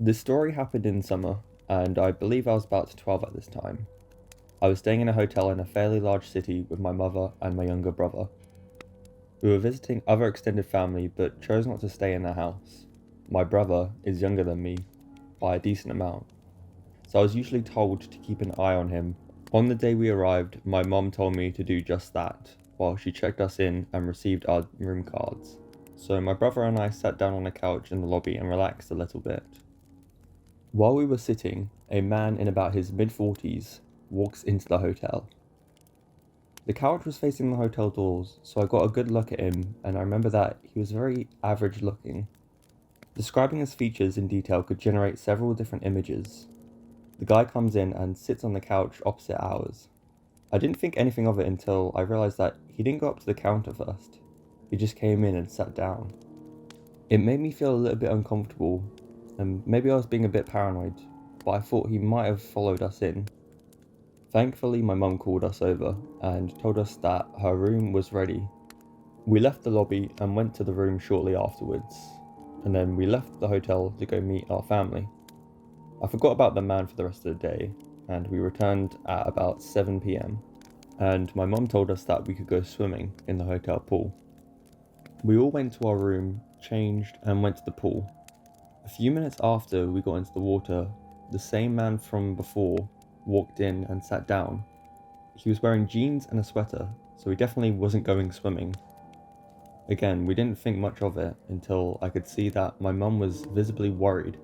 This story happened in summer, and I believe I was about 12 at this time. I was staying in a hotel in a fairly large city with my mother and my younger brother. We were visiting other extended family but chose not to stay in their house. My brother is younger than me by a decent amount, so I was usually told to keep an eye on him. On the day we arrived, my mom told me to do just that while she checked us in and received our room cards. So my brother and I sat down on a couch in the lobby and relaxed a little bit. While we were sitting, a man in about his mid-40s walks into the hotel. The couch was facing the hotel doors, so I got a good look at him, and I remember that he was very average looking. Describing his features in detail could generate several different images. The guy comes in and sits on the couch opposite ours. I didn't think anything of it until I realized that he didn't go up to the counter first. He just came in and sat down. It made me feel a little bit uncomfortable, and maybe I was being a bit paranoid, but I thought he might have followed us in. Thankfully, my mum called us over and told us that her room was ready. We left the lobby and went to the room shortly afterwards, and then we left the hotel to go meet our family. I forgot about the man for the rest of the day, and we returned at about 7 p.m, and my mum told us that we could go swimming in the hotel pool. We all went to our room, changed, and went to the pool. A few minutes after we got into the water, the same man from before walked in and sat down. He was wearing jeans and a sweater, so he definitely wasn't going swimming. Again, we didn't think much of it until I could see that my mum was visibly worried.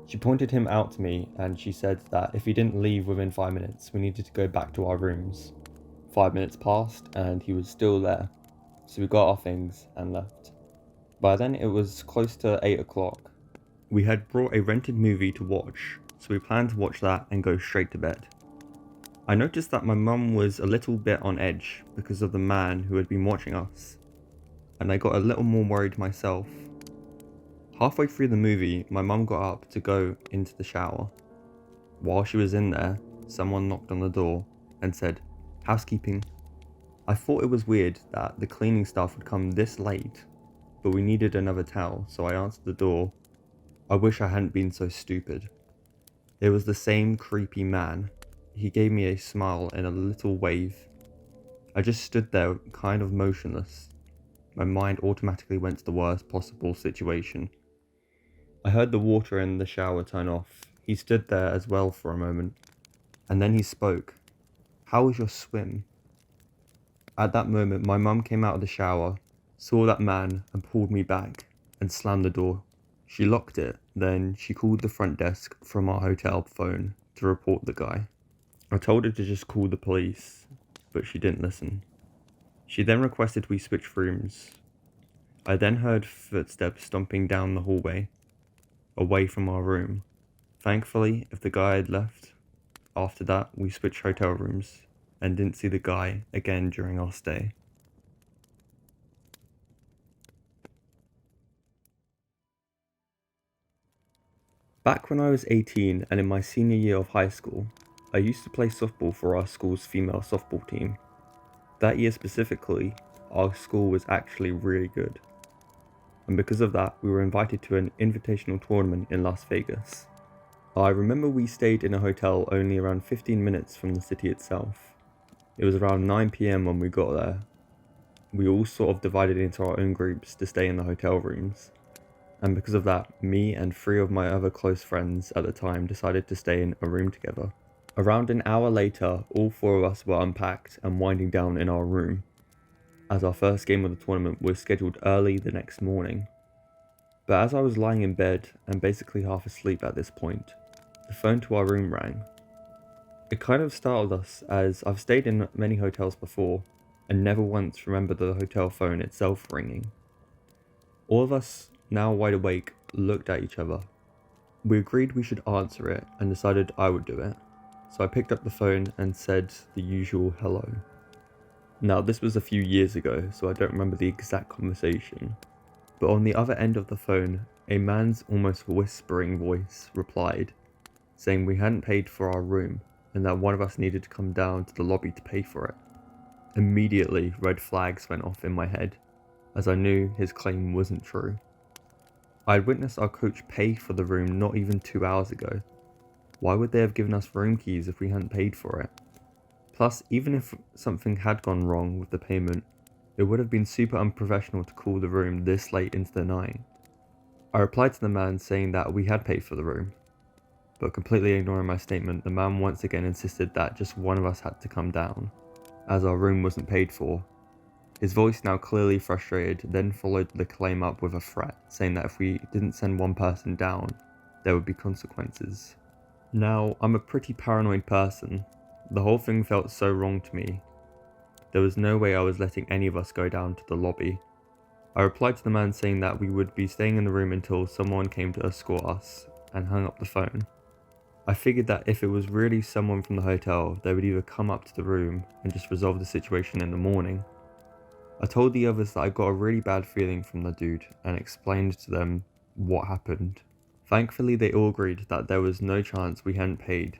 She pointed him out to me and she said that if he didn't leave within 5 minutes, we needed to go back to our rooms. 5 minutes passed and he was still there, so we got our things and left. By then it was close to 8 o'clock. We had brought a rented movie to watch, so we planned to watch that and go straight to bed. I noticed that my mum was a little bit on edge because of the man who had been watching us, and I got a little more worried myself. Halfway through the movie, my mum got up to go into the shower. While she was in there, someone knocked on the door and said, "Housekeeping." I thought it was weird that the cleaning staff would come this late, but we needed another towel, so I answered the door. I wish I hadn't been so stupid. It was the same creepy man. He gave me a smile and a little wave. I just stood there kind of motionless. My mind automatically went to the worst possible situation. I heard the water in the shower turn off. He stood there as well for a moment, and then he spoke. "How was your swim?" At that moment, my mum came out of the shower, saw that man and pulled me back and slammed the door. She locked it, then she called the front desk from our hotel phone to report the guy. I told her to just call the police, but she didn't listen. She then requested we switch rooms. I then heard footsteps stomping down the hallway, away from our room. Thankfully, if the guy had left, after that we switched hotel rooms and didn't see the guy again during our stay. Back when I was 18 and in my senior year of high school, I used to play softball for our school's female softball team. That year specifically, our school was actually really good. And because of that, we were invited to an invitational tournament in Las Vegas. I remember we stayed in a hotel only around 15 minutes from the city itself. It was around 9 p.m. when we got there. We all sort of divided into our own groups to stay in the hotel rooms. And because of that, me and 3 of my other close friends at the time decided to stay in a room together. Around an hour later, all 4 of us were unpacked and winding down in our room, as our first game of the tournament was scheduled early the next morning. But as I was lying in bed and basically half asleep at this point, the phone to our room rang. It kind of startled us, as I've stayed in many hotels before and never once remembered the hotel phone itself ringing. All of us, now wide awake, looked at each other. We agreed we should answer it and decided I would do it, so I picked up the phone and said the usual hello. Now, this was a few years ago, so I don't remember the exact conversation, but on the other end of the phone, a man's almost whispering voice replied, saying we hadn't paid for our room and that one of us needed to come down to the lobby to pay for it. Immediately, red flags went off in my head, as I knew his claim wasn't true. I had witnessed our coach pay for the room not even 2 hours ago. Why would they have given us room keys if we hadn't paid for it? Plus, even if something had gone wrong with the payment, it would have been super unprofessional to call the room this late into the night. I replied to the man saying that we had paid for the room, but completely ignoring my statement, the man once again insisted that just one of us had to come down, as our room wasn't paid for. His voice, now clearly frustrated, then followed the claim up with a threat, saying that if we didn't send one person down, there would be consequences. Now, I'm a pretty paranoid person. The whole thing felt so wrong to me. There was no way I was letting any of us go down to the lobby. I replied to the man saying that we would be staying in the room until someone came to escort us, and hung up the phone. I figured that if it was really someone from the hotel, they would either come up to the room and just resolve the situation in the morning. I told the others that I got a really bad feeling from the dude and explained to them what happened. Thankfully, they all agreed that there was no chance we hadn't paid,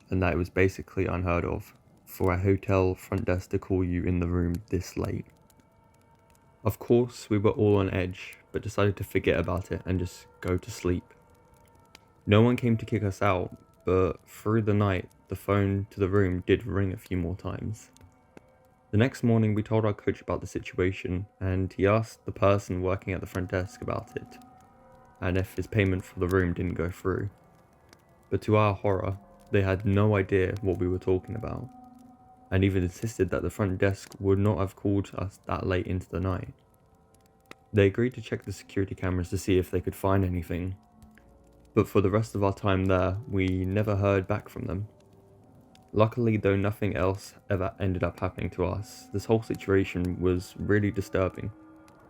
and that it was basically unheard of for a hotel front desk to call you in the room this late. Of course, we were all on edge, but decided to forget about it and just go to sleep. No one came to kick us out, but through the night, the phone to the room did ring a few more times. The next morning, we told our coach about the situation, and he asked the person working at the front desk about it, and if his payment for the room didn't go through. But to our horror, they had no idea what we were talking about, and even insisted that the front desk would not have called us that late into the night. They agreed to check the security cameras to see if they could find anything, but for the rest of our time there, we never heard back from them. Luckily, though nothing else ever ended up happening to us, this whole situation was really disturbing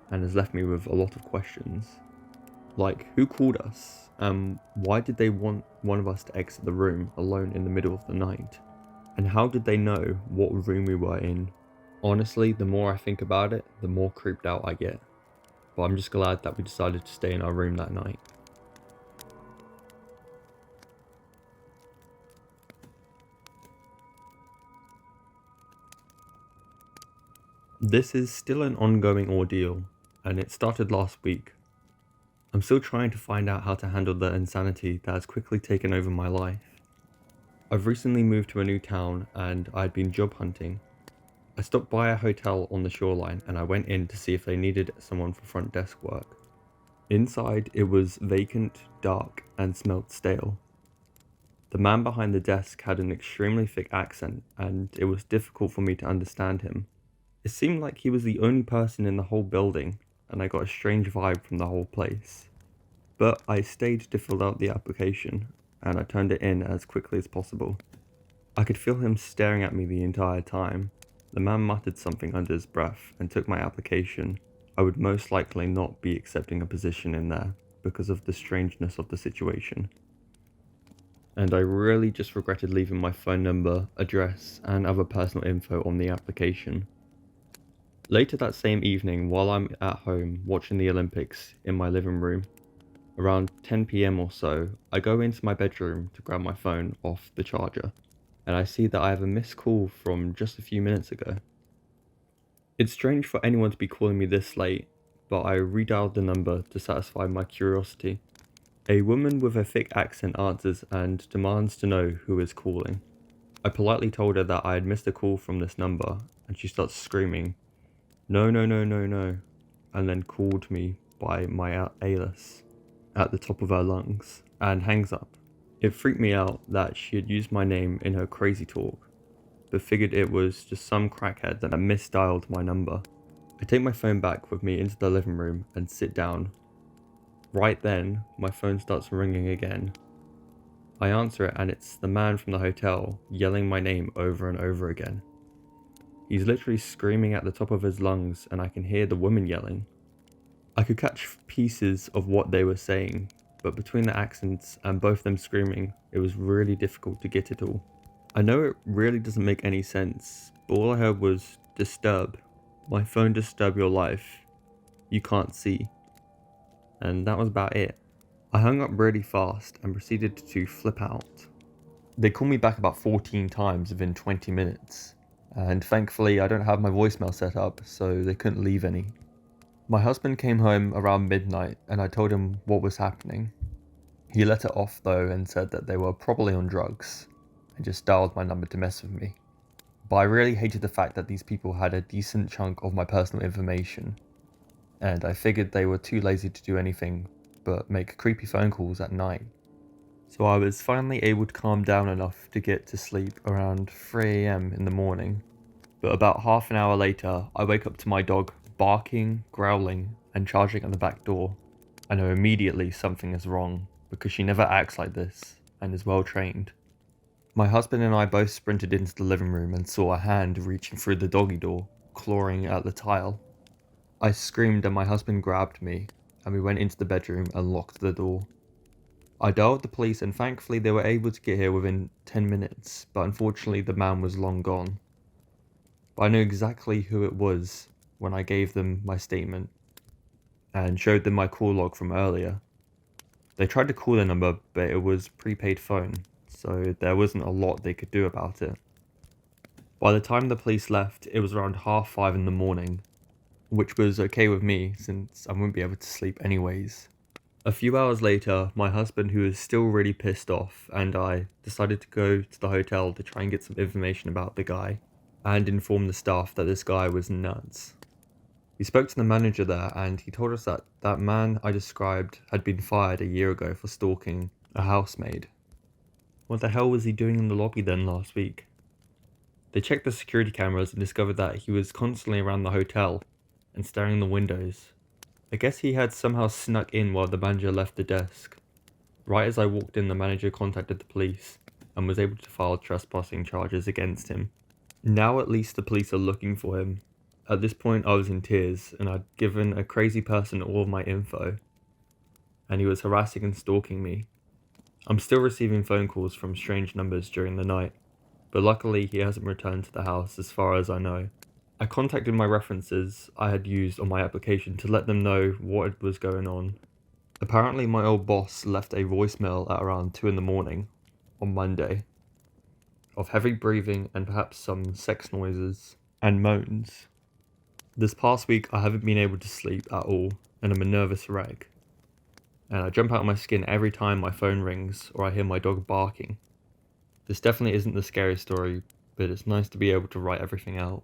and has left me with a lot of questions. Like, who called us? Why did they want one of us to exit the room alone in the middle of the night? And how did they know what room we were in? Honestly, the more I think about it, the more creeped out I get. But I'm just glad that we decided to stay in our room that night. This is still an ongoing ordeal, and it started last week. I'm still trying to find out how to handle the insanity that has quickly taken over my life. I've recently moved to a new town and I'd been job hunting. I stopped by a hotel on the shoreline and I went in to see if they needed someone for front desk work. Inside, it was vacant, dark, and smelled stale. The man behind the desk had an extremely thick accent and it was difficult for me to understand him. It seemed like he was the only person in the whole building, and I got a strange vibe from the whole place. But I stayed to fill out the application, and I turned it in as quickly as possible. I could feel him staring at me the entire time. The man muttered something under his breath and took my application. I would most likely not be accepting a position in there because of the strangeness of the situation. And I really just regretted leaving my phone number, address, and other personal info on the application. Later that same evening, while I'm at home watching the Olympics in my living room, around 10 PM or so, I go into my bedroom to grab my phone off the charger, and I see that I have a missed call from just a few minutes ago. It's strange for anyone to be calling me this late, but I redialed the number to satisfy my curiosity. A woman with a thick accent answers and demands to know who is calling. I politely told her that I had missed a call from this number, and she starts screaming, "No, no, no, no, no," and then called me by my alias at the top of her lungs, and hangs up. It freaked me out that she had used my name in her crazy talk, but figured it was just some crackhead that had misdialed my number. I take my phone back with me into the living room and sit down. Right then, my phone starts ringing again. I answer it and it's the man from the hotel yelling my name over and over again. He's literally screaming at the top of his lungs and I can hear the woman yelling. I could catch pieces of what they were saying, but between the accents and both them screaming, it was really difficult to get it all. I know it really doesn't make any sense, but all I heard was disturb. My phone disturb your life. You can't see. And that was about it. I hung up really fast and proceeded to flip out. They called me back about 14 times within 20 minutes. And thankfully I don't have my voicemail set up, so they couldn't leave any. My husband came home around midnight and I told him what was happening. He let it off though and said that they were probably on drugs and just dialed my number to mess with me. But I really hated the fact that these people had a decent chunk of my personal information, and I figured they were too lazy to do anything but make creepy phone calls at night. So I was finally able to calm down enough to get to sleep around 3 AM in the morning. But about half an hour later, I wake up to my dog barking, growling, and charging at the back door. I know immediately something is wrong, because she never acts like this, and is well trained. My husband and I both sprinted into the living room and saw a hand reaching through the doggy door, clawing at the tile. I screamed and my husband grabbed me, and we went into the bedroom and locked the door. I dialed the police and thankfully they were able to get here within 10 minutes, but unfortunately the man was long gone. But I knew exactly who it was when I gave them my statement and showed them my call log from earlier. They tried to call the number, but it was prepaid phone, so there wasn't a lot they could do about it. By the time the police left, it was around 5:30 in the morning, which was okay with me since I wouldn't be able to sleep anyways. A few hours later, my husband, who was still really pissed off, and I decided to go to the hotel to try and get some information about the guy and inform the staff that this guy was nuts. We spoke to the manager there and he told us that that man I described had been fired a year ago for stalking a housemaid. What the hell was he doing in the lobby then last week? They checked the security cameras and discovered that he was constantly around the hotel and staring in the windows. I guess he had somehow snuck in while the manager left the desk. Right as I walked in, the manager contacted the police and was able to file trespassing charges against him. Now at least the police are looking for him. At this point I was in tears and I'd given a crazy person all of my info, and he was harassing and stalking me. I'm still receiving phone calls from strange numbers during the night, but luckily he hasn't returned to the house as far as I know. I contacted my references I had used on my application to let them know what was going on. Apparently my old boss left a voicemail at around 2 in the morning on Monday of heavy breathing and perhaps some sex noises and moans. This past week I haven't been able to sleep at all and I'm a nervous wreck. And I jump out of my skin every time my phone rings or I hear my dog barking. This definitely isn't the scariest story, but it's nice to be able to write everything out.